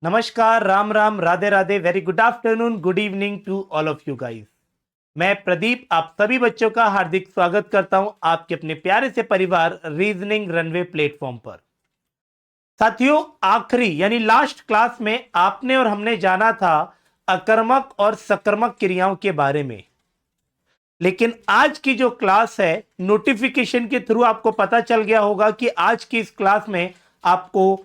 नमस्कार, Ram Ram, Radhe Radhe, very good afternoon, good evening to all of you guys. मैं प्रदीप आप सभी बच्चों का हार्दिक स्वागत करता हूं आपके अपने प्यारे से परिवार रीजनिंग रनवे प्लेटफॉर्म पर। साथियों, आखिरी यानी लास्ट क्लास में आपने और हमने जाना था अकर्मक और सकर्मक क्रियाओं के बारे में। लेकिन आज की जो क्लास है, नोटिफिकेशन के थ्रू आपको पता चल गया होगा कि आज की इस क्लास में आपको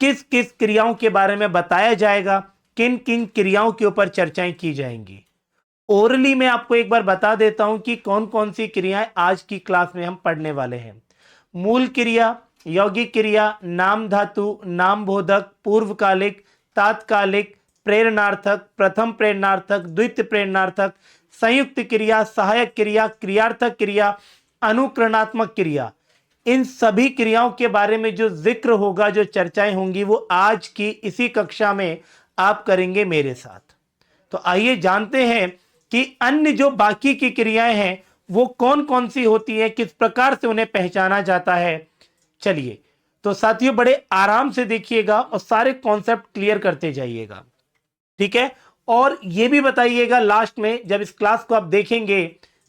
किस किस क्रियाओं के बारे में बताया जाएगा, किन किन क्रियाओं के ऊपर चर्चाएं की जाएंगी। ओरली में आपको एक बार बता देता हूं कि कौन कौन सी क्रियाएं आज की क्लास में हम पढ़ने वाले हैं। मूल क्रिया, यौगिक क्रिया, नाम धातु, नाम बोधक, पूर्वकालिक, तात्कालिक, प्रेरणार्थक, प्रथम प्रेरणार्थक, द्वितीय प्रेरणार्थक, संयुक्त क्रिया, सहायक क्रिया, क्रियार्थक क्रिया, अनुकरणात्मक क्रिया, इन सभी क्रियाओं के बारे में जो जिक्र होगा, जो चर्चाएं होंगी, वो आज की इसी कक्षा में आप करेंगे मेरे साथ। तो आइए जानते हैं कि अन्य जो बाकी की क्रियाएं हैं वो कौन कौन सी होती है, किस प्रकार से उन्हें पहचाना जाता है। चलिए, तो साथियों बड़े आराम से देखिएगा और सारे कॉन्सेप्ट क्लियर करते जाइएगा, ठीक है। और ये भी बताइएगा लास्ट में जब इस क्लास को आप देखेंगे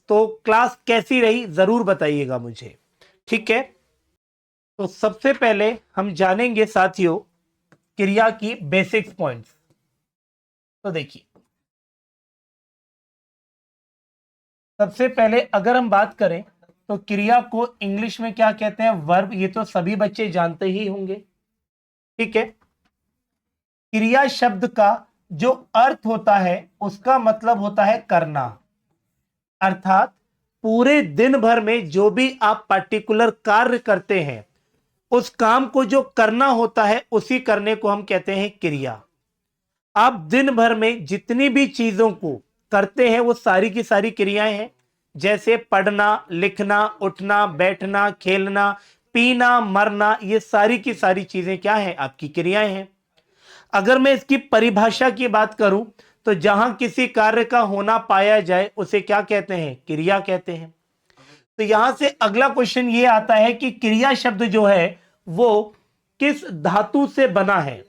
तो क्लास कैसी रही जरूर बताइएगा मुझे, ठीक है। तो सबसे पहले हम जानेंगे साथियों क्रिया की बेसिक्स पॉइंट्स। तो देखिए, सबसे पहले अगर हम बात करें तो क्रिया को इंग्लिश में क्या कहते हैं? वर्ब। ये तो सभी बच्चे जानते ही होंगे, ठीक है। क्रिया शब्द का जो अर्थ होता है उसका मतलब होता है करना, अर्थात पूरे दिन भर में जो भी आप पर्टिकुलर कार्य करते हैं उस काम को जो करना होता है उसी करने को हम कहते हैं क्रिया। आप दिन भर में जितनी भी चीजों को करते हैं वो सारी की सारी क्रियाएं हैं। जैसे पढ़ना, लिखना, उठना, बैठना, खेलना, पीना, मरना, ये सारी की सारी चीजें क्या है? आपकी क्रियाएं हैं। अगर मैं इसकी परिभाषा की बात करूं तो जहां किसी कार्य का होना पाया जाए उसे क्या कहते हैं? क्रिया कहते हैं। तो यहां से अगला क्वेश्चन ये आता है कि क्रिया शब्द जो है वो किस धातु से बना है।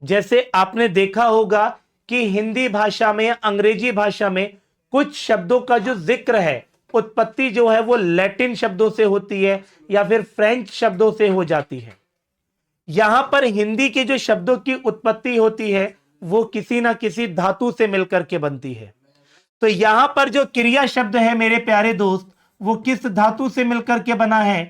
जैसे आपने देखा होगा कि हिंदी भाषा में, अंग्रेजी भाषा में कुछ शब्दों का जो जिक्र है, उत्पत्ति जो है वो लैटिन शब्दों से होती है या फिर फ्रेंच शब्दों से हो जाती है। यहां पर हिंदी के जो शब्दों की उत्पत्ति होती है वो किसी ना किसी धातु से मिलकर के बनती है। तो यहां पर जो क्रिया शब्द है मेरे प्यारे दोस्त, वो किस धातु से मिलकर के बना है?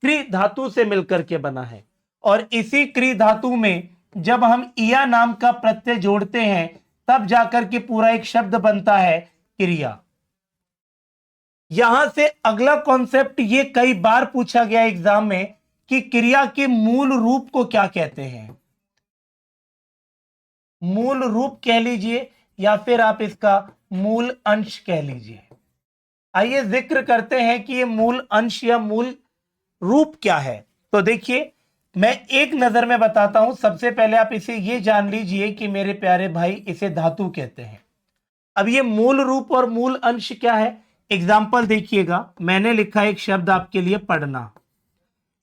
क्रि धातु से मिलकर के बना है। और इसी क्रि धातु में जब हम इया नाम का प्रत्यय जोड़ते हैं तब जाकर के पूरा एक शब्द बनता है क्रिया। यहां से अगला कॉन्सेप्ट, ये कई बार पूछा गया एग्जाम में कि क्रिया के मूल रूप को क्या कहते हैं। मूल रूप कह लीजिए या फिर आप इसका मूल अंश कह लीजिए। आइए जिक्र करते हैं कि ये मूल अंश या मूल रूप क्या है। तो देखिए, मैं एक नजर में बताता हूं। सबसे पहले आप इसे ये जान लीजिए कि मेरे प्यारे भाई इसे धातु कहते हैं। अब ये मूल रूप और मूल अंश क्या है? एग्जाम्पल देखिएगा, मैंने लिखा एक शब्द आपके लिए, पढ़ना।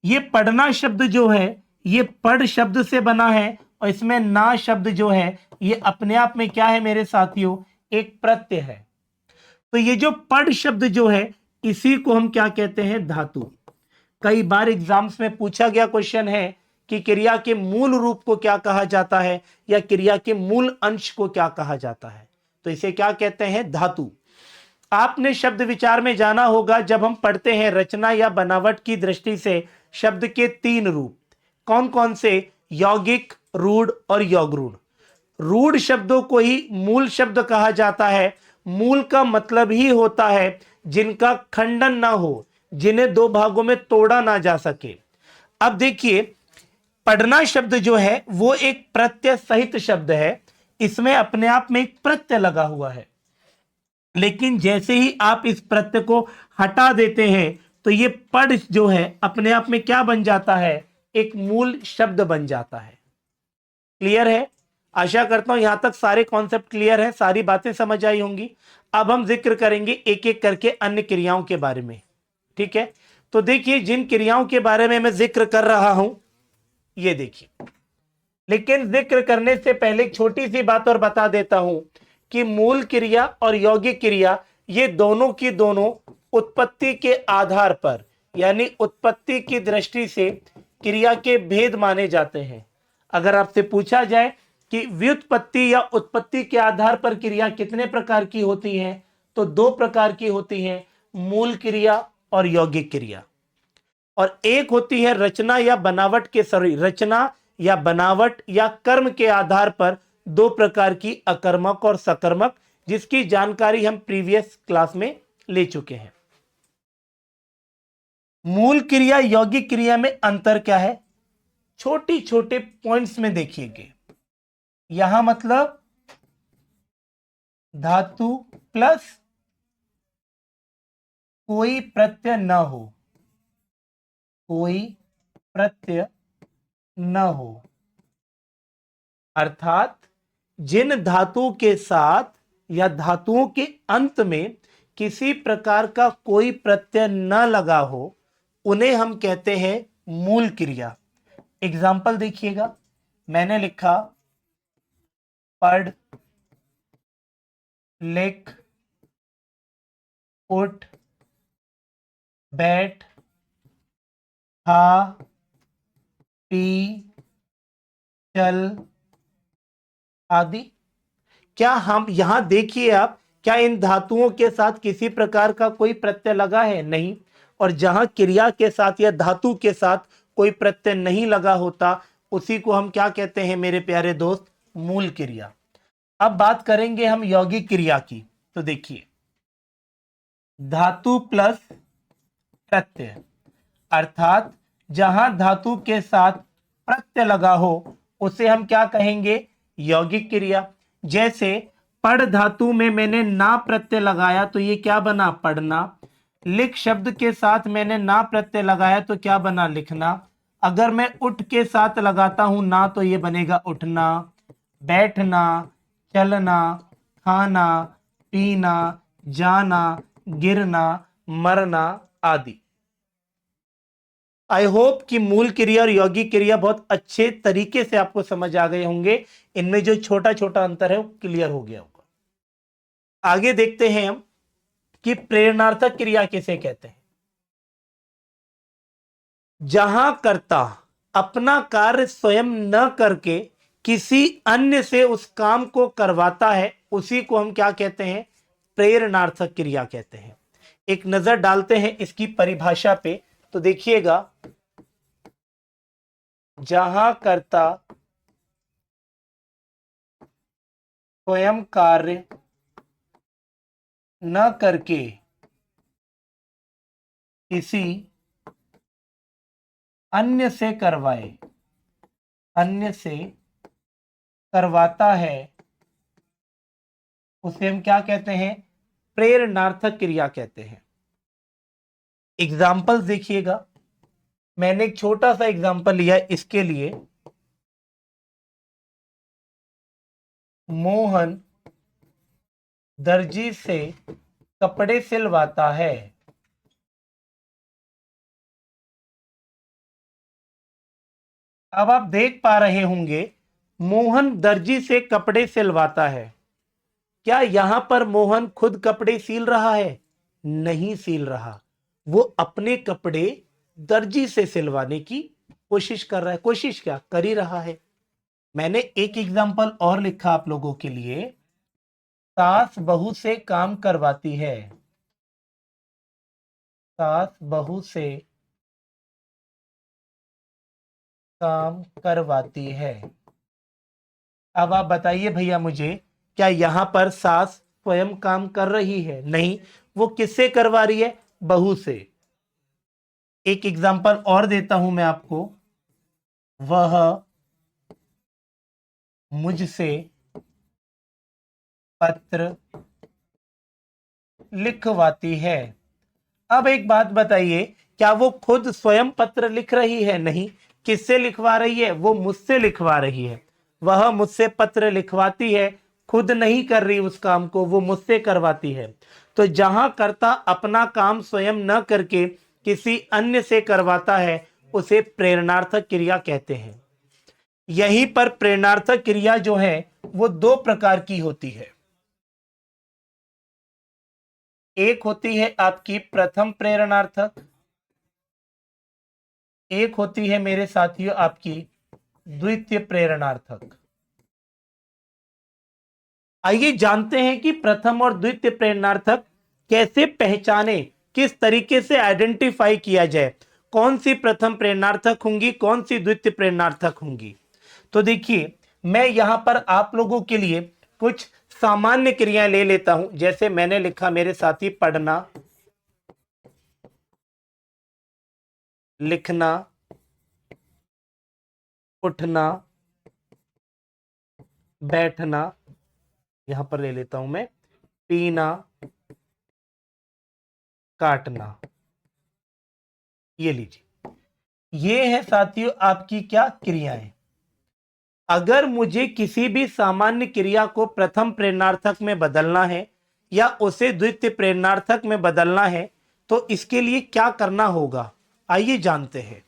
ये पढ़ना शब्द जो है ये पढ़ शब्द से बना है और इसमें ना शब्द जो है ये अपने आप में क्या है मेरे साथियों? एक प्रत्यय है। तो ये जो पढ़ शब्द जो है इसी को हम क्या कहते हैं? धातु। कई बार एग्जाम्स में पूछा गया क्वेश्चन है कि क्रिया के मूल रूप को क्या कहा जाता है या क्रिया के मूल अंश को क्या कहा जाता है। तो इसे क्या कहते हैं? धातु। आपने शब्द विचार में जाना होगा, जब हम पढ़ते हैं रचना या बनावट की दृष्टि से शब्द के तीन रूप कौन कौन से? यौगिक, रूढ़ और यौगरूढ़। रूढ़ शब्दों को ही मूल शब्द कहा जाता है। मूल का मतलब ही होता है जिनका खंडन ना हो, जिन्हें दो भागों में तोड़ा ना जा सके। अब देखिए, पढ़ना शब्द जो है वो एक प्रत्यय सहित शब्द है। इसमें अपने आप में एक प्रत्यय लगा हुआ है, लेकिन जैसे ही आप इस प्रत्यय को हटा देते हैं तो ये पढ़ जो है अपने आप में क्या बन जाता है? एक मूल शब्द बन जाता है। क्लियर है? आशा करता हूं यहां तक सारे कॉन्सेप्ट क्लियर है, सारी बातें समझ आई होंगी। अब हम जिक्र करेंगे एक एक करके अन्य क्रियाओं के बारे में, ठीक है। तो देखिए, जिन क्रियाओं के बारे में मैं जिक्र कर रहा हूं, ये देखिए, लेकिन जिक्र करने से पहले एक छोटी सी बात और बता देता हूं कि मूल क्रिया और यौगिक क्रिया ये दोनों की दोनों उत्पत्ति के आधार पर यानी उत्पत्ति की दृष्टि से क्रिया के भेद माने जाते हैं। अगर आपसे पूछा जाए कि व्युत्पत्ति या उत्पत्ति के आधार पर क्रिया कितने प्रकार की होती है, तो दो प्रकार की होती है, मूल क्रिया और यौगिक क्रिया। और एक होती है रचना या बनावट के रचना या बनावट या कर्म के आधार पर दो प्रकार की अकर्मक और सकर्मक, जिसकी जानकारी हम प्रीवियस क्लास में ले चुके हैं। मूल क्रिया यौगिक क्रिया में अंतर क्या है, छोटे छोटे पॉइंट्स में देखिएगा। यहां मतलब धातु प्लस कोई प्रत्यय न हो, कोई प्रत्यय न हो, अर्थात जिन धातुओं के साथ या धातुओं के अंत में किसी प्रकार का कोई प्रत्यय न लगा हो, उन्हें हम कहते हैं मूल क्रिया। एग्जाम्पल देखिएगा, मैंने लिखा पढ़, लिख, उठ, बैठ, खा, पी, चल आदि। क्या हम यहां देखिए आप, क्या इन धातुओं के साथ किसी प्रकार का कोई प्रत्यय लगा है? नहीं। और जहां क्रिया के साथ या धातु के साथ कोई प्रत्यय नहीं लगा होता, उसी को हम क्या कहते हैं मेरे प्यारे दोस्त? मूल क्रिया। अब बात करेंगे हम यौगिक क्रिया की। तो देखिए, धातु प्लस प्रत्यय, अर्थात जहां धातु के साथ प्रत्यय लगा हो उसे हम क्या कहेंगे? यौगिक क्रिया। जैसे पढ़ धातु में मैंने ना प्रत्यय लगाया तो ये क्या बना? पढ़ना। लिख शब्द के साथ मैंने ना प्रत्यय लगाया तो क्या बना? लिखना। अगर मैं उठ के साथ लगाता हूं ना तो ये बनेगा उठना। बैठना, चलना, खाना, पीना, जाना, गिरना, मरना आदि। आई होप कि मूल क्रिया और यौगिक क्रिया बहुत अच्छे तरीके से आपको समझ आ गए होंगे। इनमें जो छोटा छोटा अंतर है वो क्लियर हो गया होगा। आगे देखते हैं हम कि प्रेरणार्थक क्रिया किसे कहते हैं। जहां कर्ता अपना कार्य स्वयं न करके किसी अन्य से उस काम को करवाता है, उसी को हम क्या कहते हैं? प्रेरणार्थक क्रिया कहते हैं। एक नजर डालते हैं इसकी परिभाषा पे, तो देखिएगा, जहां कर्ता स्वयं कार्य न करके किसी अन्य से करवाए, अन्य से करवाता है, उसे हम क्या कहते हैं? प्रेरणार्थक क्रिया कहते हैं। एग्जाम्पल देखिएगा, मैंने एक छोटा सा एग्जाम्पल लिया इसके लिए। मोहन दर्जी से कपड़े सिलवाता है। अब आप देख पा रहे होंगे, मोहन दर्जी से कपड़े सिलवाता है। क्या यहां पर मोहन खुद कपड़े सील रहा है? नहीं सील रहा, वो अपने कपड़े दर्जी से सिलवाने की कोशिश कर रहा है। कोशिश क्या कर ही रहा है। मैंने एक एग्जांपल और लिखा आप लोगों के लिए, सास बहू से काम करवाती है। सास बहू से काम करवाती है। अब आप बताइए भैया मुझे, क्या यहां पर सास स्वयं काम कर रही है? नहीं, वो किससे करवा रही है? बहू से। एक एग्जांपल और देता हूं मैं आपको, वह मुझसे पत्र लिखवाती है। अब एक बात बताइए, क्या वो खुद स्वयं पत्र लिख रही है? नहीं। किससे लिखवा रही है? वो मुझसे लिखवा रही है। वह मुझसे पत्र लिखवाती है, खुद नहीं कर रही उस काम को, वो मुझसे करवाती है। तो जहां कर्ता अपना काम स्वयं न करके किसी अन्य से करवाता है, उसे प्रेरणार्थक क्रिया कहते हैं। यहीं पर प्रेरणार्थक क्रिया जो है वो दो प्रकार की होती है। एक होती है आपकी प्रथम प्रेरणार्थक, एक होती है मेरे साथियों आपकी द्वितीय प्रेरणार्थक। आइए जानते हैं कि प्रथम और द्वितीय प्रेरणार्थक कैसे पहचाने, किस तरीके से आइडेंटिफाई किया जाए, कौन सी प्रथम प्रेरणार्थक होंगी, कौन सी द्वितीय प्रेरणार्थक होंगी। तो देखिए, मैं यहां पर आप लोगों के लिए कुछ सामान्य क्रियाएं ले लेता हूं। जैसे मैंने लिखा मेरे साथी, पढ़ना, लिखना, उठना, बैठना, यहां पर ले लेता हूं मैं पीना, काटना। ये लीजिए, ये है साथियों आपकी क्या क्रियाएं। अगर मुझे किसी भी सामान्य क्रिया को प्रथम प्रेरणार्थक में बदलना है या उसे द्वितीय प्रेरणार्थक में बदलना है तो इसके लिए क्या करना होगा, आइए जानते हैं।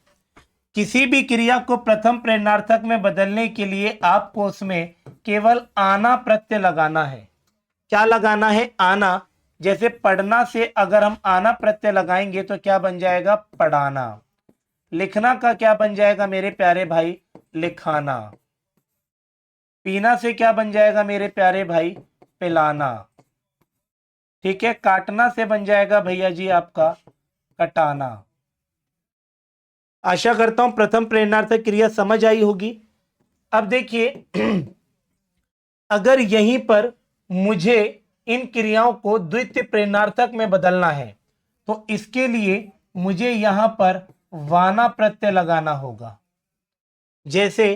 किसी भी क्रिया को प्रथम प्रेरणार्थक में बदलने के लिए आपको उसमें केवल आना प्रत्यय लगाना है। क्या लगाना है? आना। जैसे पढ़ना से अगर हम आना प्रत्यय लगाएंगे तो क्या बन जाएगा? पढ़ाना। लिखना का क्या बन जाएगा मेरे प्यारे भाई? लिखाना। पीना से क्या बन जाएगा मेरे प्यारे भाई? पिलाना। ठीक है। काटना से बन जाएगा भैया जी आपका कटाना। आशा करता हूं प्रथम प्रेरणार्थक क्रिया समझ आई होगी। अब देखिए अगर यहीं पर मुझे इन क्रियाओं को द्वितीय प्रेरणार्थक में बदलना है तो इसके लिए मुझे यहां पर वाना प्रत्यय लगाना होगा। जैसे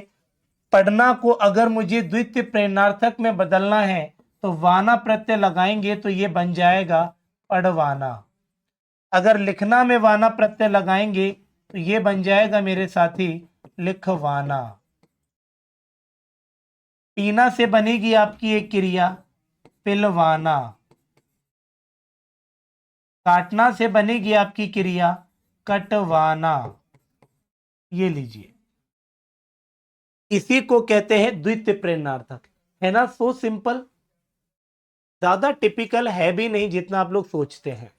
पढ़ना को अगर मुझे द्वितीय प्रेरणार्थक में बदलना है तो वाना प्रत्यय लगाएंगे तो ये बन जाएगा पढ़वाना। अगर लिखना में वाना प्रत्यय लगाएंगे तो ये बन जाएगा मेरे साथी लिखवाना। पीना से बनेगी आपकी एक क्रिया पिलवाना। काटना से बनेगी आपकी क्रिया कटवाना। ये लीजिए, इसी को कहते हैं द्वितीय प्रेरणार्थक। है ना? So simple. ज्यादा टिपिकल है भी नहीं जितना आप लोग सोचते हैं।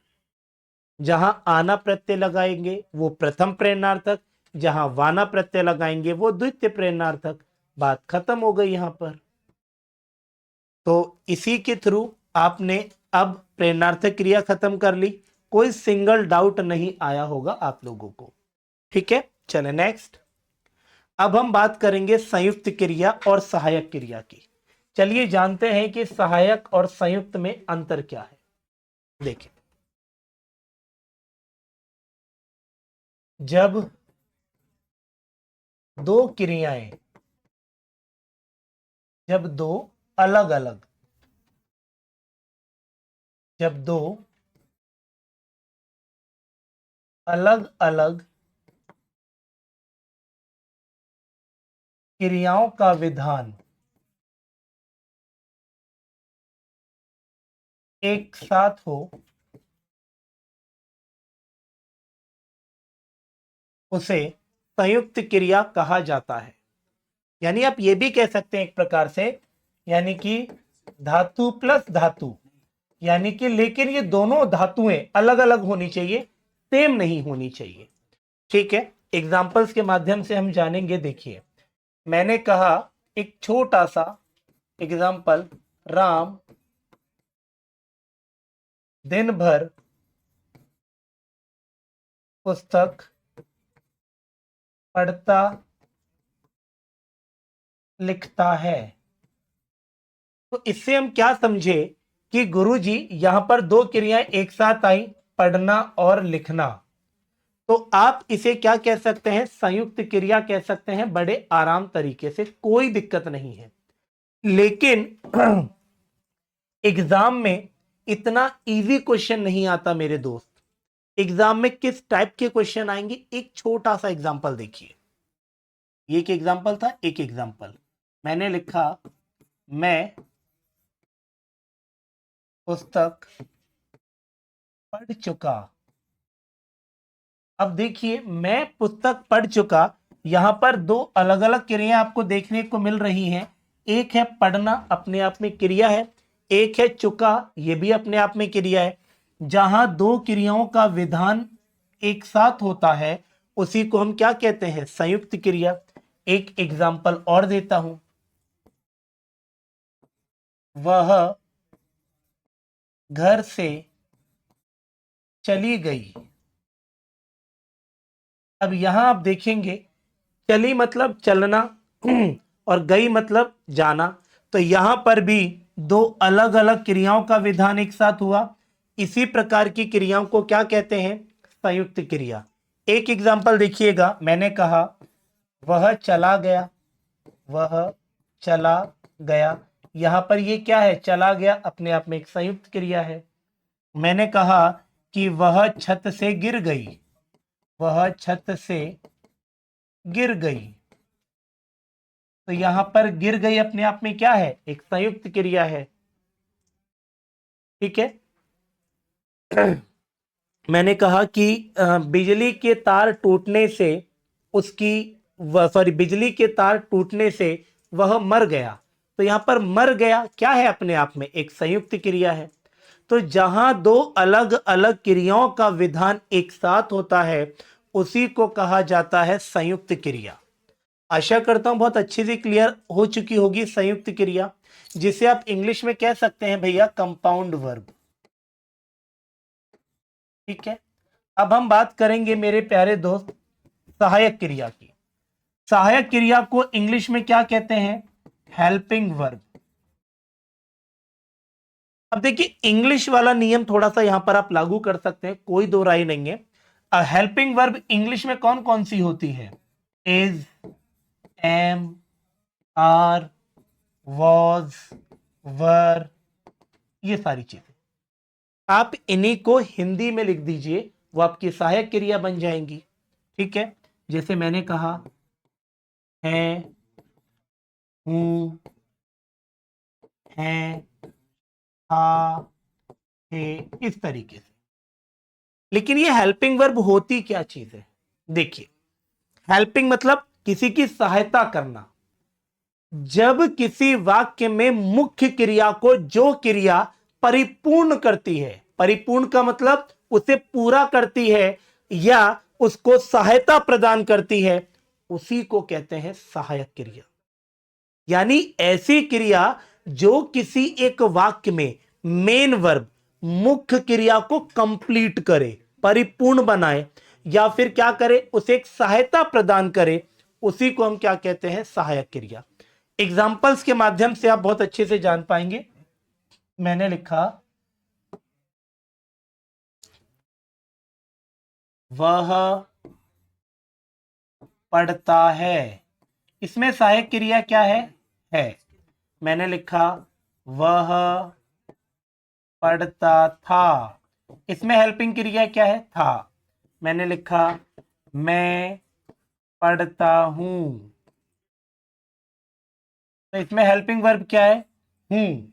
जहां आना प्रत्यय लगाएंगे वो प्रथम प्रेरणार्थक, जहां वाना प्रत्यय लगाएंगे वो द्वितीय प्रेरणार्थक। बात खत्म हो गई यहां पर। तो इसी के थ्रू आपने अब प्रेरणार्थक क्रिया खत्म कर ली। कोई सिंगल डाउट नहीं आया होगा आप लोगों को। ठीक है, चले नेक्स्ट। अब हम बात करेंगे संयुक्त क्रिया और सहायक क्रिया की। चलिए जानते हैं कि सहायक और संयुक्त में अंतर क्या है। देखिए, जब दो क्रियाएं, जब दो अलग अलग, जब दो अलग अलग क्रियाओं का विधान एक साथ हो उसे संयुक्त क्रिया कहा जाता है। यानी आप ये भी कह सकते हैं एक प्रकार से, यानी कि धातु प्लस धातु, यानी कि लेकिन ये दोनों धातुएं अलग अलग होनी चाहिए, सेम नहीं होनी चाहिए। ठीक है, एग्जाम्पल्स के माध्यम से हम जानेंगे। देखिए, मैंने कहा एक छोटा सा एग्जाम्पल, राम दिन भर पुस्तक पढ़ता लिखता है। तो इससे हम क्या समझे कि गुरुजी यहां पर दो क्रियाएं एक साथ आई, पढ़ना और लिखना। तो आप इसे क्या कह सकते हैं? संयुक्त क्रिया कह सकते हैं, बड़े आराम तरीके से, कोई दिक्कत नहीं है। लेकिन एग्जाम में इतना इजी क्वेश्चन नहीं आता मेरे दोस्त। एग्जाम में किस टाइप के क्वेश्चन आएंगे, एक छोटा सा एग्जांपल देखिए। ये एक एग्जांपल था, एक एग्जांपल मैंने लिखा, मैं पुस्तक पढ़ चुका। अब देखिए, मैं पुस्तक पढ़ चुका, यहां पर दो अलग अलग क्रियाएं आपको देखने को मिल रही हैं। एक है पढ़ना, अपने आप में क्रिया है। एक है चुका, ये भी अपने आप में क्रिया है। जहां दो क्रियाओं का विधान एक साथ होता है उसी को हम क्या कहते हैं? संयुक्त क्रिया। एक एग्जाम्पल और देता हूं, वह घर से चली गई। अब यहां आप देखेंगे, चली मतलब चलना और गई मतलब जाना। तो यहां पर भी दो अलग अलग क्रियाओं का विधान एक साथ हुआ। इसी प्रकार की क्रियाओं को क्या कहते हैं? संयुक्त क्रिया। एक एग्जाम्पल देखिएगा, मैंने कहा वह चला गया, वह चला गया। यहां पर ये क्या है? चला गया, अपने आप में एक संयुक्त क्रिया है। मैंने कहा कि वह छत से गिर गई, वह छत से गिर गई। तो यहां पर गिर गई अपने आप में क्या है? एक संयुक्त क्रिया है। ठीक है। मैंने कहा कि बिजली के तार टूटने से उसकी बिजली के तार टूटने से वह मर गया। तो यहां पर मर गया क्या है? अपने आप में एक संयुक्त क्रिया है। तो जहां दो अलग अलग क्रियाओं का विधान एक साथ होता है उसी को कहा जाता है संयुक्त क्रिया। आशा करता हूं बहुत अच्छे से क्लियर हो चुकी होगी संयुक्त क्रिया, जिसे आप इंग्लिश में कह सकते हैं भैया कंपाउंड वर्ब। ठीक है। अब हम बात करेंगे मेरे प्यारे दोस्त सहायक क्रिया की। सहायक क्रिया को इंग्लिश में क्या कहते हैं? Helping verb. अब देखिए, इंग्लिश वाला नियम थोड़ा सा यहां पर आप लागू कर सकते हैं, कोई दो राय नहीं है। हेल्पिंग वर्ब इंग्लिश में कौन कौन सी होती है? इज, एम, आर, वॉज, वर, ये सारी चीजें आप इन्हीं को हिंदी में लिख दीजिए, वो आपकी सहायक क्रिया बन जाएंगी। ठीक है। जैसे मैंने कहा है, हूं, है, था, थे, इस तरीके से। लेकिन ये हेल्पिंग वर्ब होती क्या चीज है? देखिए, हेल्पिंग मतलब किसी की सहायता करना। जब किसी वाक्य में मुख्य क्रिया को जो क्रिया परिपूर्ण करती है, परिपूर्ण का मतलब उसे पूरा करती है या उसको सहायता प्रदान करती है, उसी को कहते हैं सहायक क्रिया। यानी ऐसी क्रिया जो किसी एक वाक्य में मेन वर्ब, मुख्य क्रिया को कंप्लीट करे, परिपूर्ण बनाए, या फिर क्या करे? उसे एक सहायता प्रदान करे, उसी को हम क्या कहते हैं? सहायक क्रिया। एग्जाम्पल्स के माध्यम से आप बहुत अच्छे से जान पाएंगे। मैंने लिखा वह पढ़ता है, इसमें सहायक क्रिया क्या है। मैंने लिखा वह पढ़ता था, इसमें हेल्पिंग क्रिया क्या है? था। मैंने लिखा मैं पढ़ता हूं, तो इसमें हेल्पिंग वर्ब क्या है? हूं।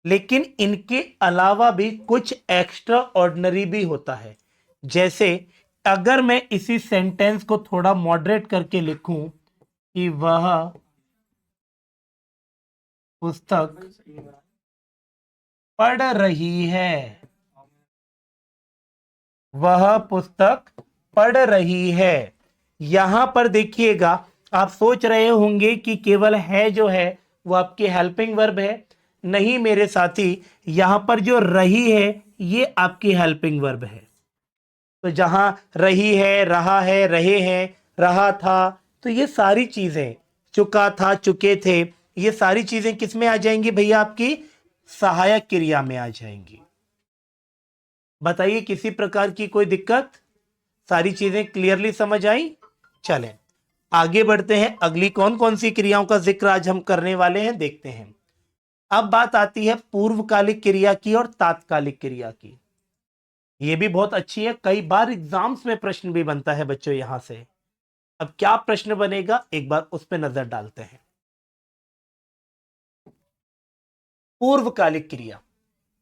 लेकिन इनके अलावा भी कुछ एक्स्ट्रा ऑर्डिनरी भी होता है। जैसे अगर मैं इसी सेंटेंस को थोड़ा मॉडरेट करके लिखूं कि वह पुस्तक पढ़ रही है, वह पुस्तक पढ़ रही है। यहां पर देखिएगा, आप सोच रहे होंगे कि केवल है जो है वो आपकी हेल्पिंग वर्ब है। नहीं मेरे साथी, यहां पर जो रही है ये आपकी हेल्पिंग वर्ब है। तो जहां रही है, रहा है, रहे हैं, रहा था, तो ये सारी चीजें, चुका था, चुके थे, ये सारी चीजें किस में आ जाएंगी भैया? आपकी सहायक क्रिया में आ जाएंगी। बताइए किसी प्रकार की कोई दिक्कत? सारी चीजें क्लियरली समझ आई? चलें आगे बढ़ते हैं। अगली कौन कौन सी क्रियाओं का जिक्र आज हम करने वाले हैं, देखते हैं। अब बात आती है पूर्वकालिक क्रिया की और तात्कालिक क्रिया की। यह भी बहुत अच्छी है, कई बार एग्जाम्स में प्रश्न भी बनता है बच्चों यहां से। अब क्या प्रश्न बनेगा, एक बार उस पर नजर डालते हैं। पूर्वकालिक क्रिया,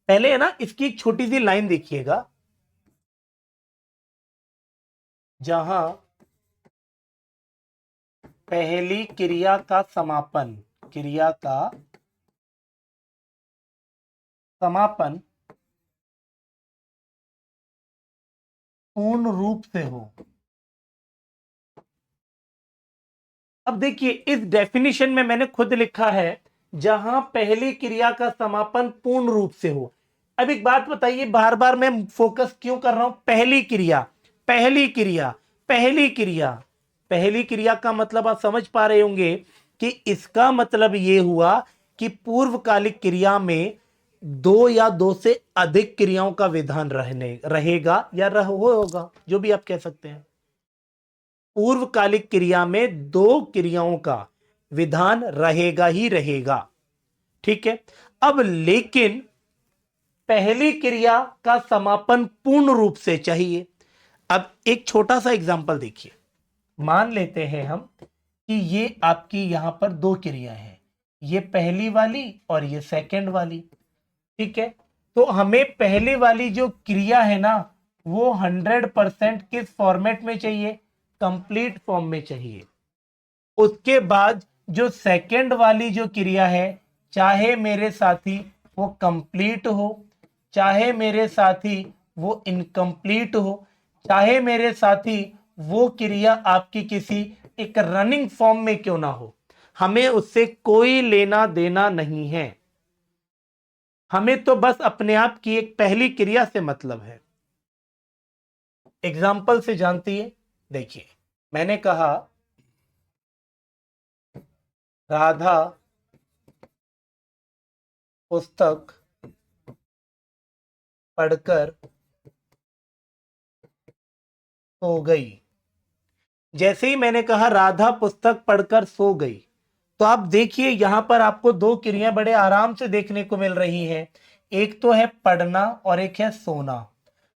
पहले है ना इसकी एक छोटी सी लाइन देखिएगा, जहां पहली क्रिया का समापन, क्रिया का समापन पूर्ण रूप से हो। अब देखिए इस डेफिनेशन में मैंने खुद लिखा है जहां पहली क्रिया का समापन पूर्ण रूप से हो। अब एक बात बताइए, बार बार मैं फोकस क्यों कर रहा हूं? पहली क्रिया, पहली क्रिया, पहली क्रिया। पहली क्रिया का मतलब आप समझ पा रहे होंगे कि इसका मतलब यह हुआ कि पूर्वकालिक क्रिया में दो या दो से अधिक क्रियाओं का विधान रहेगा या होगा, जो भी आप कह सकते हैं। पूर्वकालिक क्रिया में दो क्रियाओं का विधान रहेगा ही रहेगा, ठीक है। अब लेकिन पहली क्रिया का समापन पूर्ण रूप से चाहिए। अब एक छोटा सा एग्जांपल देखिए, मान लेते हैं हम कि ये आपकी यहां पर दो क्रिया हैं, ये पहली वाली और ये सेकंड वाली, ठीक है। तो हमें पहले वाली जो क्रिया है ना वो 100% किस फॉर्मेट में चाहिए? कंप्लीट फॉर्म में चाहिए। उसके बाद जो सेकंड वाली जो क्रिया है, चाहे मेरे साथी वो कंप्लीट हो, चाहे मेरे साथी वो इनकम्प्लीट हो, चाहे मेरे साथी वो क्रिया आपकी किसी एक रनिंग फॉर्म में क्यों ना हो, हमें उससे कोई लेना देना नहीं है। हमें तो बस अपने आप की एक पहली क्रिया से मतलब है। एग्जाम्पल से जानती है, देखिए मैंने कहा राधा पुस्तक पढ़कर सो गई। जैसे ही मैंने कहा राधा पुस्तक पढ़कर सो गई, तो आप देखिए यहां पर आपको दो क्रियाएं बड़े आराम से देखने को मिल रही हैं। एक तो है पढ़ना और एक है सोना,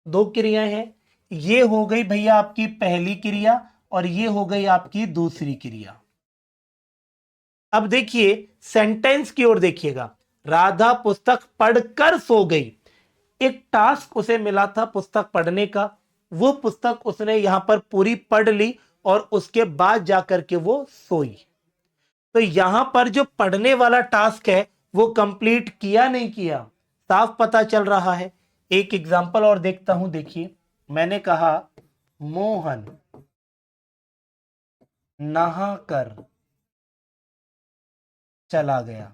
दो क्रियाएं हैं। ये हो गई भैया आपकी पहली क्रिया और ये हो गई आपकी दूसरी क्रिया। अब देखिए सेंटेंस की ओर देखिएगा, राधा पुस्तक पढ़कर सो गई। एक टास्क उसे मिला था पुस्तक पढ़ने का, वो पुस्तक उसने यहां पर पूरी पढ़ ली और उसके बाद जाकर के वो सोई। तो यहां पर जो पढ़ने वाला टास्क है वो कंप्लीट किया नहीं किया, साफ पता चल रहा है। एक एग्जांपल और देखता हूं, देखिए मैंने कहा मोहन नहाकर चला गया।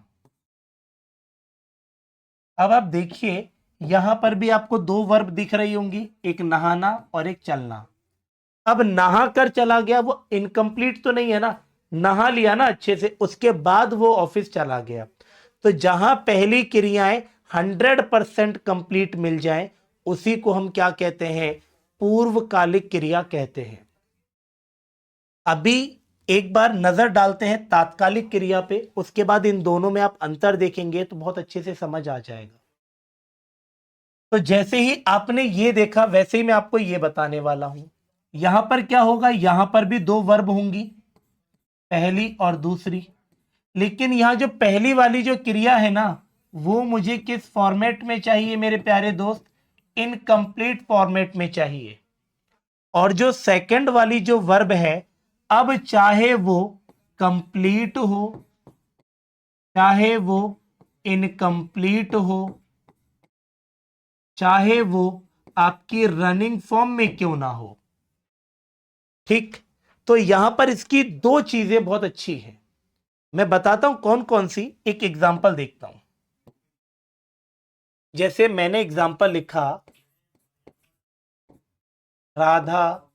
अब आप देखिए यहां पर भी आपको दो वर्ब दिख रही होंगी, एक नहाना और एक चलना। अब नहा कर चला गया वो इनकम्प्लीट तो नहीं है ना, नहा लिया ना अच्छे से, उसके बाद वो ऑफिस चला गया। तो जहां पहली क्रियाएं 100% कंप्लीट मिल जाए उसी को हम क्या कहते हैं? पूर्वकालिक क्रिया कहते हैं। अभी एक बार नजर डालते हैं तात्कालिक क्रिया पे, उसके बाद इन दोनों में आप अंतर देखेंगे तो बहुत अच्छे से समझ आ जाएगा। तो जैसे ही आपने ये देखा वैसे ही मैं आपको ये बताने वाला हूं। यहां पर क्या होगा? यहां पर भी दो वर्ब होंगी, पहली और दूसरी। लेकिन यहां जो पहली वाली जो क्रिया है ना वो मुझे किस फॉर्मेट में चाहिए मेरे प्यारे दोस्त? इनकम्प्लीट फॉर्मेट में चाहिए। और जो सेकंड वाली जो वर्ब है, अब चाहे वो कंप्लीट हो चाहे वो इनकम्प्लीट हो, चाहे वो आपकी रनिंग फॉर्म में क्यों ना हो, ठीक। तो यहां पर इसकी दो चीजें बहुत अच्छी हैं, मैं बताता हूं कौन कौन सी। एक एग्जांपल देखता हूं, जैसे मैंने एग्जांपल लिखा राधा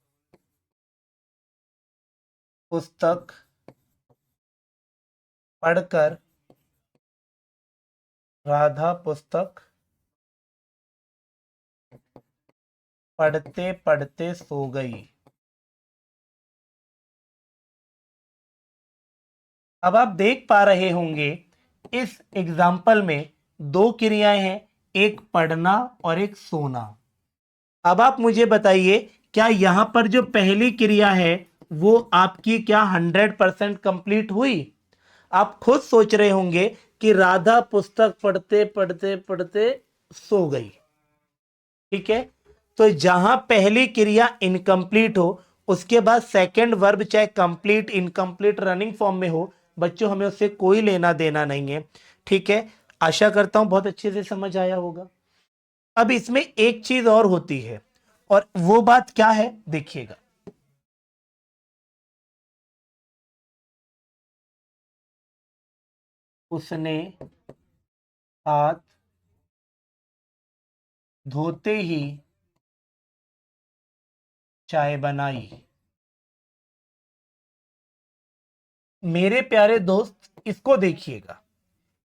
पुस्तक पढ़कर राधा पुस्तक पढ़ते पढ़ते सो गई। अब आप देख पा रहे होंगे इस एग्जाम्पल में दो क्रियाएं हैं, एक पढ़ना और एक सोना। अब आप मुझे बताइए क्या यहां पर जो पहली क्रिया है वो आपकी क्या 100% कंप्लीट हुई? आप खुद सोच रहे होंगे कि राधा पुस्तक पढ़ते पढ़ते पढ़ते सो गई, ठीक है। तो जहां पहली क्रिया इनकम्प्लीट हो उसके बाद सेकंड वर्ब चाहे कंप्लीट इनकम्प्लीट रनिंग फॉर्म में हो बच्चों, हमें उससे कोई लेना देना नहीं है। ठीक है, आशा करता हूं बहुत अच्छे से समझ आया होगा। अब इसमें एक चीज और होती है, और वो बात क्या है देखिएगा। उसने हाथ धोते ही चाय बनाई। मेरे प्यारे दोस्त, इसको देखिएगा।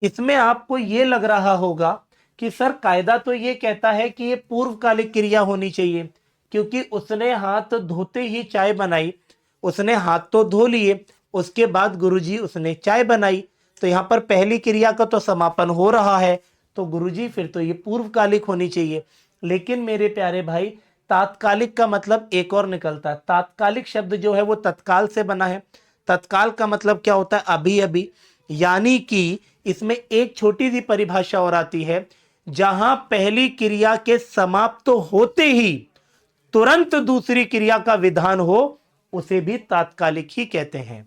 इसमें आपको यह लग रहा होगा कि सर कायदा तो ये कहता है कि ये पूर्वकालिक क्रिया होनी चाहिए, क्योंकि उसने हाथ धोते ही चाय बनाई। उसने हाथ तो धो लिए, उसके बाद गुरुजी उसने चाय बनाई, तो यहां पर पहली क्रिया का तो समापन हो रहा है, तो गुरुजी फिर तो ये पूर्वकालिक होनी चाहिए। लेकिन मेरे प्यारे भाई, तात्कालिक का मतलब एक और निकलता है। तात्कालिक शब्द जो है वो तत्काल से बना है। तत्काल का मतलब क्या होता है? अभी अभी। यानी कि इसमें एक छोटी सी परिभाषा और आती है, जहां पहली क्रिया के समाप्त होते ही तुरंत दूसरी क्रिया का विधान हो, उसे भी तात्कालिक ही कहते हैं।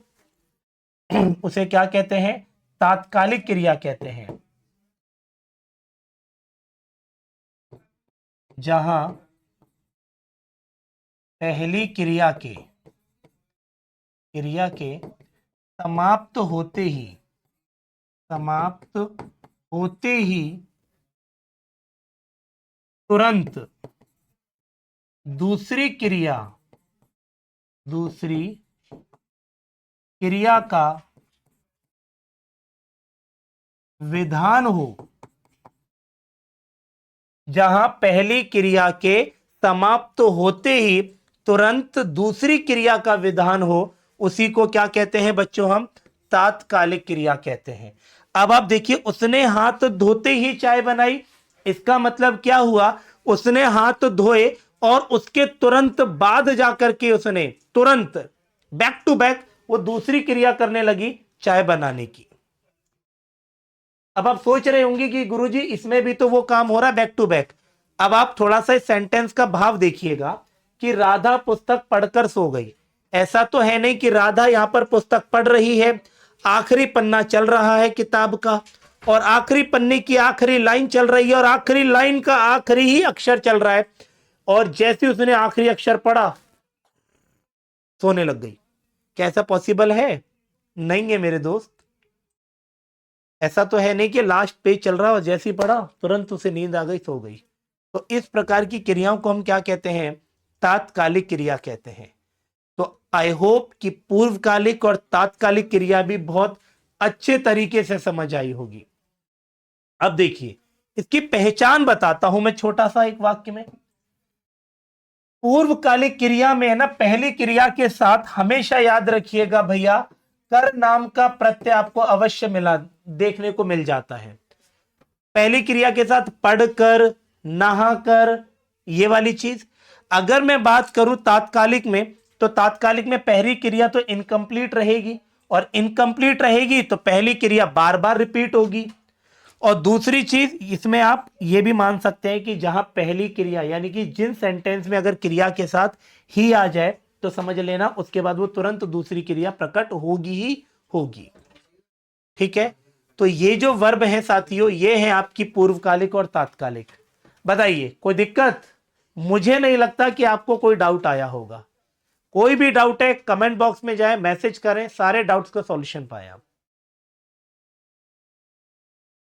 उसे क्या कहते हैं? तात्कालिक क्रिया कहते हैं। जहां पहली क्रिया के समाप्त होते ही तुरंत दूसरी क्रिया का विधान हो। जहां पहली क्रिया के समाप्त होते ही तुरंत दूसरी क्रिया का विधान हो, उसी को क्या कहते हैं बच्चों? हम तात्कालिक क्रिया कहते हैं। अब आप देखिए, उसने हाथ धोते ही चाय बनाई, इसका मतलब क्या हुआ? उसने हाथ धोए और उसके तुरंत बाद जाकर के उसने तुरंत बैक टू बैक वो दूसरी क्रिया करने लगी, चाय बनाने की। अब आप सोच रहे होंगे कि गुरुजी इसमें भी तो वो काम हो रहा है बैक टू बैक। अब आप थोड़ा सा इस सेंटेंस का भाव देखिएगा कि राधा पुस्तक पढ़कर सो गई। ऐसा तो है नहीं कि राधा यहां पर पुस्तक पढ़ रही है, आखिरी पन्ना चल रहा है किताब का, और आखिरी पन्ने की आखिरी लाइन चल रही है, और आखिरी लाइन का आखिरी ही अक्षर चल रहा है, और जैसे उसने आखिरी अक्षर पढ़ा सोने लग गई। क्या ऐसा पॉसिबल है? नहीं है मेरे दोस्त। ऐसा तो है नहीं कि लास्ट पेज चल रहा और जैसे ही पढ़ा तुरंत उसे नींद आ गई, सो गई। तो इस प्रकार की क्रियाओं को हम क्या कहते हैं? तात्कालिक क्रिया कहते हैं। तो आई होप कि पूर्वकालिक और तात्कालिक क्रिया भी बहुत अच्छे तरीके से समझ आई होगी। अब देखिए, इसकी पहचान बताता हूं मैं छोटा सा एक वाक्य में। पूर्वकालिक क्रिया में है ना, पहली क्रिया के साथ हमेशा याद रखिएगा भैया, कर नाम का प्रत्यय आपको अवश्य मिला देखने को मिल जाता है। पहली क्रिया के साथ पढ़कर, नहाकर, ये वाली चीज। अगर मैं बात करूं तात्कालिक में, तो तात्कालिक में पहली क्रिया तो इनकम्प्लीट रहेगी, और इनकम्प्लीट रहेगी तो पहली क्रिया बार बार रिपीट होगी। और दूसरी चीज इसमें आप ये भी मान सकते हैं कि जहां पहली क्रिया यानी कि जिन सेंटेंस में अगर क्रिया के साथ ही आ जाए, तो समझ लेना उसके बाद वो तुरंत दूसरी क्रिया प्रकट होगी ही होगी। ठीक है, तो ये जो वर्ब है साथियों, ये है आपकी पूर्वकालिक और तात्कालिक। बताइए कोई दिक्कत? मुझे नहीं लगता कि आपको कोई डाउट आया होगा। कोई भी डाउट है कमेंट बॉक्स में जाए, मैसेज करें, सारे डाउट्स का सॉल्यूशन पाए आप।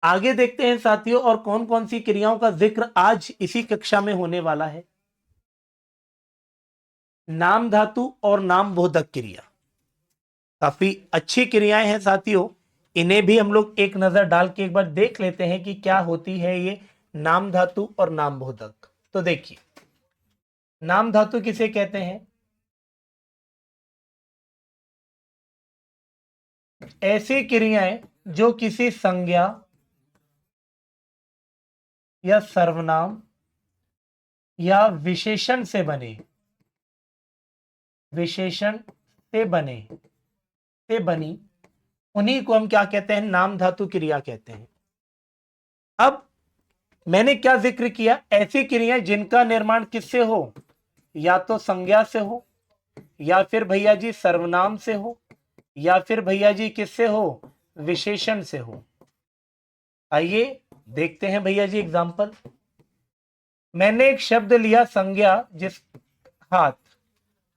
आगे देखते हैं साथियों, और कौन कौन सी क्रियाओं का जिक्र आज इसी कक्षा में होने वाला है। नाम धातु और नाम बोधक क्रिया काफी अच्छी क्रियाएं हैं साथियों। इन्हें भी हम लोग एक नजर डाल के एक बार देख लेते हैं कि क्या होती है ये नाम धातु और नाम बोधक। तो देखिए, नाम धातु किसे कहते हैं? ऐसी क्रियाएं जो किसी संज्ञा या सर्वनाम या विशेषण से बनी, उन्हीं को हम क्या कहते हैं? नाम धातु क्रिया कहते हैं। अब मैंने क्या जिक्र किया? ऐसी क्रियाएं जिनका निर्माण किससे हो? या तो संज्ञा से हो, या फिर भैया जी सर्वनाम से हो, या फिर भैया जी किससे हो, विशेषण से हो। आइए देखते हैं भैया जी एग्जाम्पल। मैंने एक शब्द लिया संज्ञा, जिस हाथ,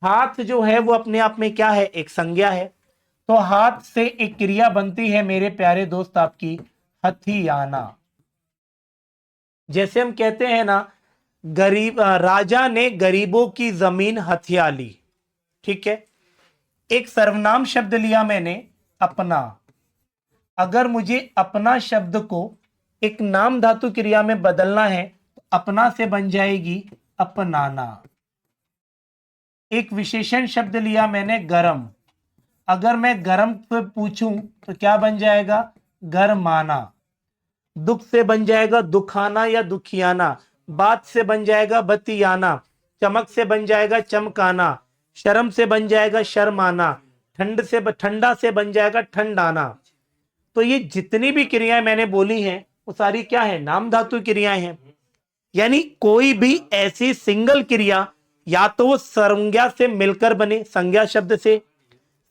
हाथ जो है वो अपने आप में क्या है, एक संज्ञा है। तो हाथ से एक क्रिया बनती है मेरे प्यारे दोस्त आपकी, हथियाना। जैसे हम कहते हैं ना, राजा ने गरीबों की जमीन हथिया ली। ठीक है, एक सर्वनाम शब्द लिया मैंने, अपना। अगर मुझे अपना शब्द को एक नाम धातु क्रिया में बदलना है तो अपना से बन जाएगी अपनाना। एक विशेषण शब्द लिया मैंने, गरम। अगर मैं गरम से पूछूं तो क्या बन जाएगा, गरमाना। दुख से बन जाएगा दुखाना या दुखियाना। बात से बन जाएगा बतियाना। चमक से बन जाएगा चमकाना। शर्म से बन जाएगा शर्माना। ठंडा से बन जाएगा ठंडाना। तो ये जितनी भी क्रियाएं मैंने बोली हैं वो सारी क्या है, नाम धातु क्रियाएं हैं। यानी कोई भी ऐसी सिंगल क्रिया या तो वो संज्ञा से मिलकर बने, संज्ञा शब्द से,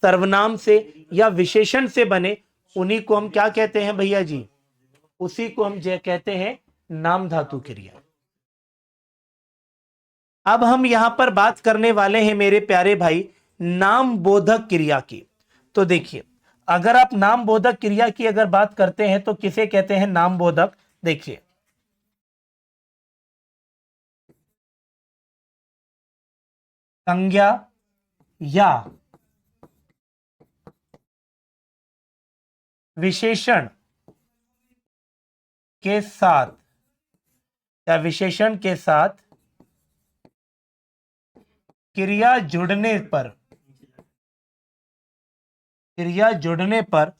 सर्वनाम से या विशेषण से बने, उन्हीं को हम क्या कहते हैं भैया जी, उसी को हम कहते हैं नाम धातु क्रिया। अब हम यहां पर बात करने वाले हैं मेरे प्यारे भाई नाम बोधक क्रिया की। तो देखिए, अगर आप नाम बोधक क्रिया की अगर बात करते हैं तो किसे कहते हैं नाम बोधक। देखिए, संज्ञा या विशेषण के साथ, या विशेषण के साथ क्रिया जुड़ने पर, क्रिया जुड़ने पर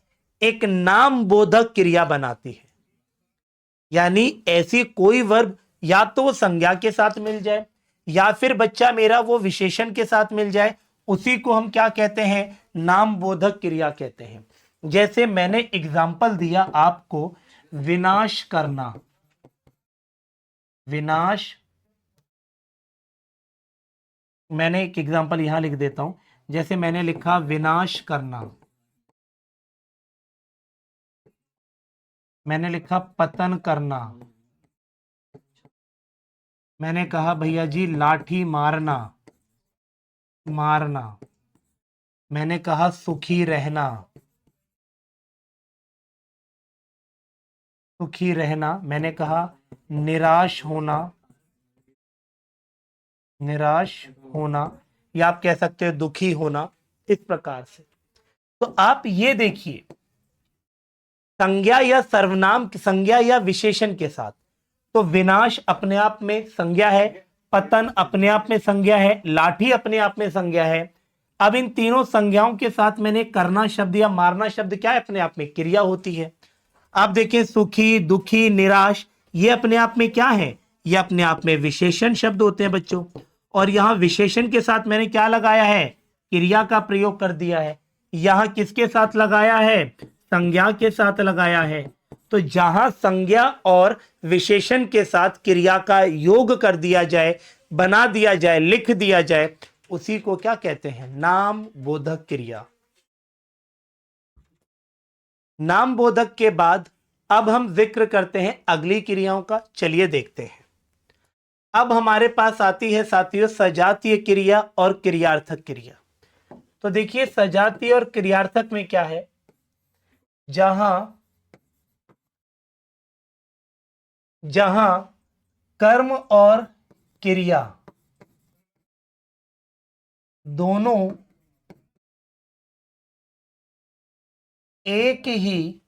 एक नाम बोधक क्रिया बनाती है। यानी ऐसी कोई वर्ब या तो वो संज्ञा के साथ मिल जाए या फिर बच्चा मेरा वो विशेषण के साथ मिल जाए, उसी को हम क्या कहते हैं, नाम बोधक क्रिया कहते हैं। जैसे मैंने एग्जाम्पल दिया आपको, विनाश करना। विनाश, मैंने एक एग्जाम्पल यहां लिख देता हूं। जैसे मैंने लिखा विनाश करना, मैंने लिखा पतन करना, मैंने कहा भैया जी लाठी मारना, मारना, मैंने कहा सुखी रहना, सुखी रहना, मैंने कहा निराश होना, निराश होना, या आप कह सकते हो दुखी होना। इस प्रकार से तो आप ये देखिए, संज्ञा या सर्वनाम, संज्ञा या विशेषण के साथ, तो विनाश अपने आप में संज्ञा है, पतन अपने आप में संज्ञा है, लाठी अपने आप में संज्ञा है। अब इन तीनों संज्ञाओं के साथ मैंने करना शब्द या मारना शब्द क्या है, अपने आप में क्रिया होती है। आप देखें, सुखी, दुखी, निराश, ये अपने आप में क्या है, ये अपने आप में विशेषण शब्द होते हैं बच्चों। और यहां विशेषण के साथ मैंने क्या लगाया है, क्रिया का प्रयोग कर दिया है। यहां किसके साथ लगाया है, संज्ञा के साथ लगाया है। तो जहां संज्ञा और विशेषण के साथ क्रिया का योग कर दिया जाए, बना दिया जाए, लिख दिया जाए, उसी को क्या कहते हैं, नाम बोधक क्रिया। नाम बोधक के बाद अब हम जिक्र करते हैं अगली क्रियाओं का। चलिए देखते हैं। अब हमारे पास आती है साथियों सजातीय क्रिया और क्रियार्थक क्रिया। तो देखिए, सजातीय और क्रियार्थक में क्या है, जहां कर्म और क्रिया दोनों एक ही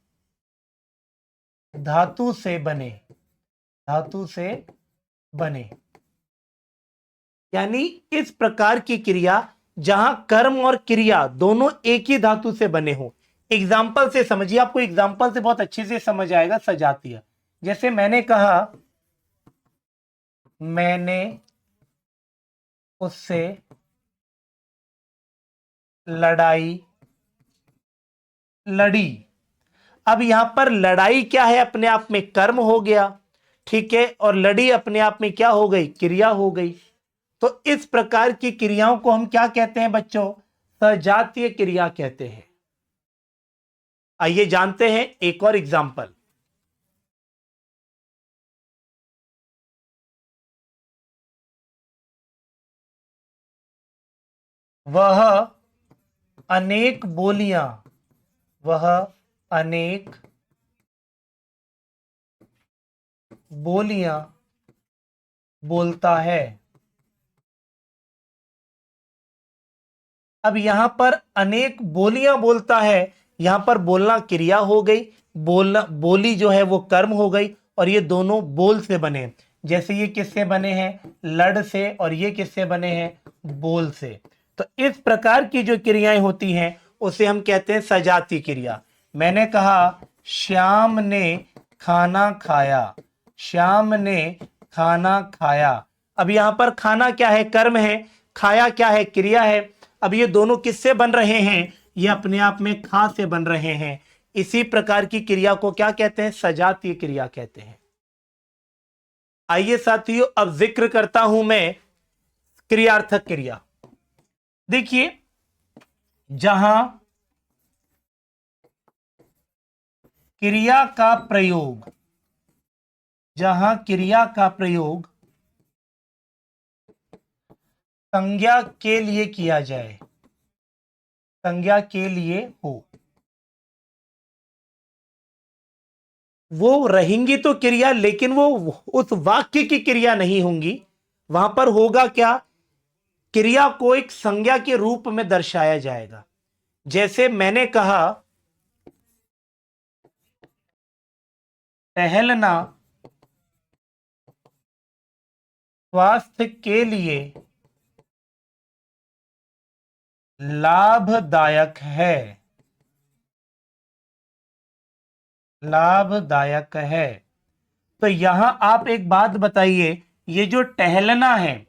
धातु से बने, धातु से बने, यानी इस प्रकार की क्रिया जहां कर्म और क्रिया दोनों एक ही धातु से बने हो। एग्जाम्पल से समझिए, आपको एग्जाम्पल से बहुत अच्छे से समझ आएगा सजातीय। जैसे मैंने कहा, मैंने उससे लड़ाई लड़ी। अब यहां पर लड़ाई क्या है, अपने आप में कर्म हो गया, ठीक है, और लड़ी अपने आप में क्या हो गई, क्रिया हो गई। तो इस प्रकार की क्रियाओं को हम क्या कहते हैं बच्चों? सजातीय क्रिया कहते हैं। आइए जानते हैं एक और एग्जाम्पल। वह अनेक बोलियां, वह अनेक बोलियां बोलता है। अब यहां पर अनेक बोलियां बोलता है, यहां पर बोलना क्रिया हो गई, बोलना बोली जो है वो कर्म हो गई, और ये दोनों बोल से बने। जैसे ये किससे बने हैं? लड़ से, और ये किससे बने हैं? बोल से। तो इस प्रकार की जो क्रियाएं होती हैं उसे हम कहते हैं सजाती क्रिया। मैंने कहा श्याम ने खाना खाया, श्याम ने खाना खाया। अब यहां पर खाना क्या है? कर्म है। खाया क्या है? क्रिया है। अब ये दोनों किससे बन रहे हैं? ये अपने आप में खा से बन रहे हैं। इसी प्रकार की क्रिया को क्या कहते हैं? सजातीय क्रिया कहते हैं। आइए साथियों, अब जिक्र करता हूं मैं क्रियार्थक क्रिया। देखिए, जहां क्रिया का प्रयोग, जहां क्रिया का प्रयोग संज्ञा के लिए किया जाए, संज्ञा के लिए हो, वो रहेंगी तो क्रिया, लेकिन वो उस वाक्य की क्रिया नहीं होंगी। वहां पर होगा क्या? क्रिया को एक संज्ञा के रूप में दर्शाया जाएगा। जैसे मैंने कहा टहलना स्वास्थ्य के लिए लाभदायक है, लाभदायक है। तो यहां आप एक बात बताइए, ये जो टहलना है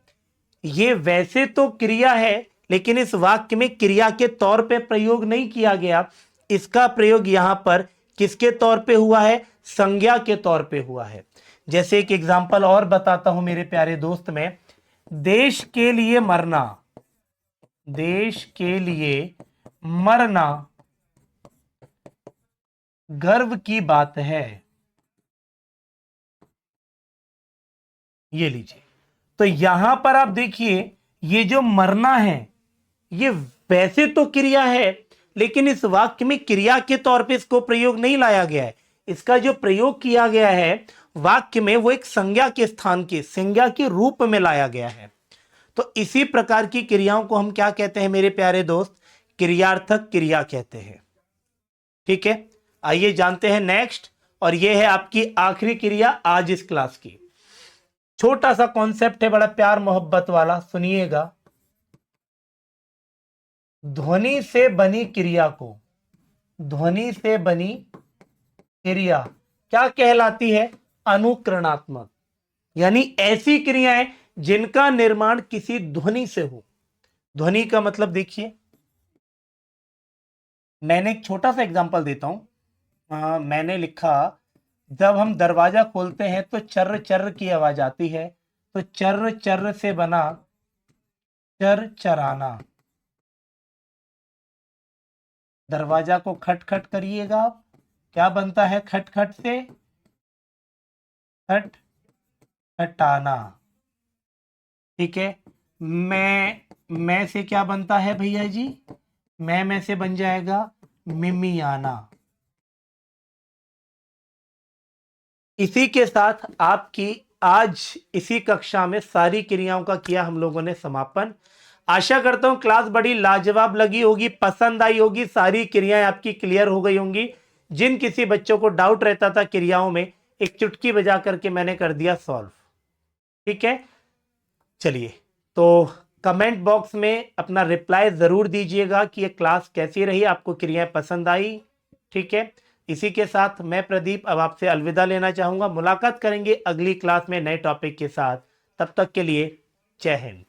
ये वैसे तो क्रिया है, लेकिन इस वाक्य में क्रिया के तौर पे प्रयोग नहीं किया गया। इसका प्रयोग यहां पर किसके तौर पे हुआ है? संज्ञा के तौर पे हुआ है। जैसे एक एग्जांपल और बताता हूं मेरे प्यारे दोस्त में, देश के लिए मरना, देश के लिए मरना गर्व की बात है। ये लीजिए। तो यहां पर आप देखिए, ये जो मरना है ये वैसे तो क्रिया है, लेकिन इस वाक्य में क्रिया के तौर पे इसको प्रयोग नहीं लाया गया है। इसका जो प्रयोग किया गया है वाक्य में वो एक संज्ञा के स्थान के, संज्ञा के रूप में लाया गया है। तो इसी प्रकार की क्रियाओं को हम क्या कहते हैं मेरे प्यारे दोस्त? क्रियार्थक क्रिया कहते हैं। ठीक है, आइए जानते हैं नेक्स्ट, और यह है आपकी आखिरी क्रिया आज इस क्लास की। छोटा सा कॉन्सेप्ट है, बड़ा प्यार मोहब्बत वाला, सुनिएगा। ध्वनि से बनी क्रिया को, ध्वनि से बनी क्रिया क्या कहलाती है? अनुकरणात्मक। यानी ऐसी क्रियाएं जिनका निर्माण किसी ध्वनि से हो। ध्वनि का मतलब देखिए, मैंने एक छोटा सा एग्जांपल देता हूं। मैंने लिखा जब हम दरवाजा खोलते हैं तो चर्र चर्र की आवाज आती है, तो चर्र चर्र से बना चर चराना। दरवाजा को खटखट करिएगा आप, क्या बनता है खटखट से? खट खटाना। ठीक है, मैं से क्या बनता है भैया जी? मैं से बन जाएगा मिमियाना। इसी के साथ आपकी आज इसी कक्षा में सारी क्रियाओं का किया हम लोगों ने समापन। आशा करता हूं क्लास बड़ी लाजवाब लगी होगी, पसंद आई होगी, सारी क्रियाएं आपकी क्लियर हो गई होंगी। जिन किसी बच्चों को डाउट रहता था क्रियाओं में, एक चुटकी बजा करके मैंने कर दिया सॉल्व। ठीक है, चलिए, तो कमेंट बॉक्स में अपना रिप्लाई जरूर दीजिएगा कि ये क्लास कैसी रही, आपको क्रियाएं पसंद आई। ठीक है, इसी के साथ मैं प्रदीप अब आपसे अलविदा लेना चाहूंगा। मुलाकात करेंगे अगली क्लास में नए टॉपिक के साथ। तब तक के लिए जय हिंद।